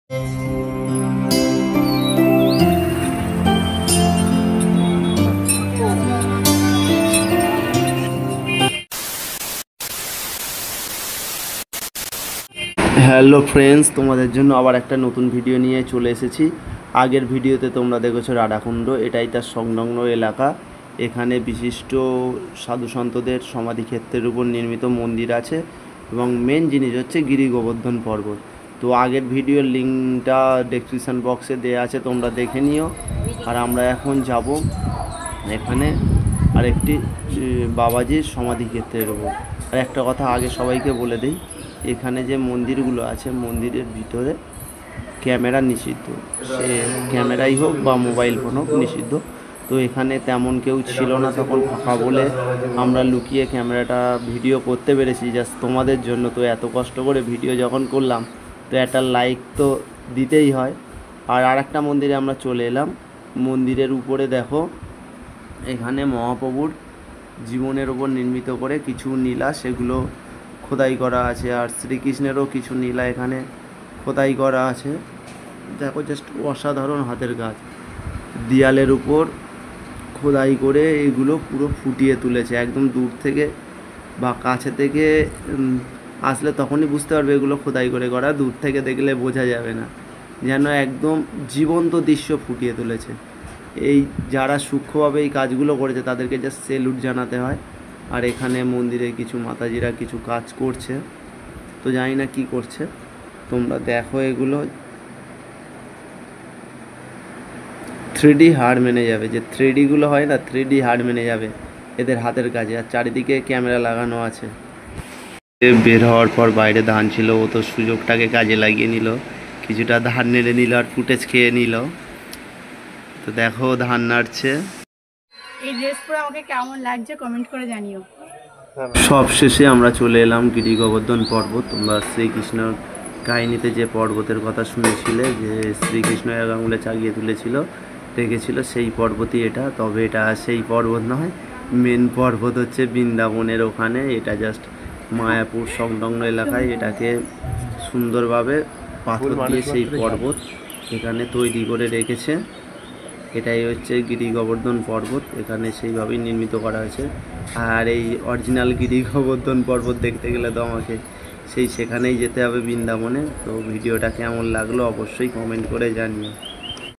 Hello friends, তোমাদের জন্য আবার একটা নতুন ভিডিও নিয়ে চলে এসেছি। আগের ভিডিওতে তোমরা দেখেছো রাধাকুণ্ড, এটাই তার সংলগ্ন এলাকা। এখানে বিশিষ্ট সাধু সন্তদের সমাধিক্ষেত্রের উপর নির্মিত মন্দির আছে এবং মেন জিনিস হচ্ছে গিরি গোবর্ধন পর্বত। তো আগের ভিডিওর লিঙ্কটা ডেসক্রিপশান বক্সে দেওয়া আছে, তোমরা দেখে নিও। আর আমরা এখন যাব এখানে আরেকটি বাবাজির সমাধিক্ষেত্রের উপর। আর একটা কথা আগে সবাইকে বলে দিই, এখানে যে মন্দিরগুলো আছে মন্দিরের ভিতরে ক্যামেরা নিষিদ্ধ, সে ক্যামেরাই হোক বা মোবাইল ফোন হোক নিষিদ্ধ। তো এখানে তেমন কেউ ছিল না, তখন ফাঁকা বলে আমরা লুকিয়ে ক্যামেরাটা ভিডিও করতে পেরেছি জাস্ট তোমাদের জন্য। তো এত কষ্ট করে ভিডিও যখন করলাম তো একটা লাইক তো দিতেই হয়। আর আরেকটা মন্দিরে আমরা চলে এলাম। মন্দিরের উপরে দেখো এখানে মহাপ্রভুর জীবনের ওপর নির্মিত করে কিছু নীলা সেগুলো খোদাই করা আছে, আর শ্রীকৃষ্ণেরও কিছু নীলা এখানে খোদাই করা আছে। দেখো জাস্ট অসাধারণ হাতের কাজ, দেয়ালের উপর খোদাই করে এগুলো পুরো ফুটিয়ে তুলেছে। একদম দূর থেকে বা কাছে থেকে আসলে তখনই বুঝতে পারবে এগুলো খোদাই করে করা, দূর থেকে দেখলে বোঝা যাবে না, যেন একদম জীবন্ত দৃশ্য ফুটিয়ে তুলেছে। এই যারা সূক্ষ্মভাবে এই কাজগুলো করেছে তাদেরকে জাস্ট সেলুট জানাতে হয়। আর এখানে মন্দিরে কিছু মাতাজিরা কিছু কাজ করছে, তো জানি না কি করছে, তোমরা দেখো। এগুলো 3D হাড় মেনে যাবে, যে 3Dগুলো হয় না, 3D হাড় মেনে যাবে এদের হাতের কাজে। আর চারিদিকে ক্যামেরা লাগানো আছে। বের হওয়ার পর বাইরে ধান ছিল, ও তো সুযোগটাকে কাজে লাগিয়ে নিল, কিছুটা ধান নেড়ে নিল আর ফুটেজ খেয়ে নিল। তো দেখো ধান নাড়ছে। এই ড্রেস পরে আমাকে কেমন লাগছে কমেন্ট করে জানিও। সব শেষে আমরা চলে এলাম গিরি গোবর্ধন পর্বত। তোমরা শ্রীকৃষ্ণ কাহিনীতে যে পর্বতের কথা শুনেছিলে, যে শ্রীকৃষ্ণ এক আঙুলে চাগিয়ে তুলেছিল রেখেছিল, সেই পর্বতই এটা। তবে এটা সেই পর্বত নয়, মেন পর্বত হচ্ছে বৃন্দাবনের ওখানে। এটা জাস্ট মায়াপুর সংলগ্ন এলাকায় এটাকে সুন্দরভাবে পাথর দিয়ে সেই পর্বত এখানে তৈরি করে রেখেছে। এটাই হচ্ছে গিরি গোবর্ধন পর্বত, এখানে সেইভাবেই নির্মিত করা হয়েছে। আর এই অরিজিনাল গিরি গোবর্ধন পর্বত দেখতে গেলে তো আমাকে সেখানেই যেতে হবে, বৃন্দাবনে। তো ভিডিওটা কেমন লাগলো অবশ্যই কমেন্ট করে জানিও।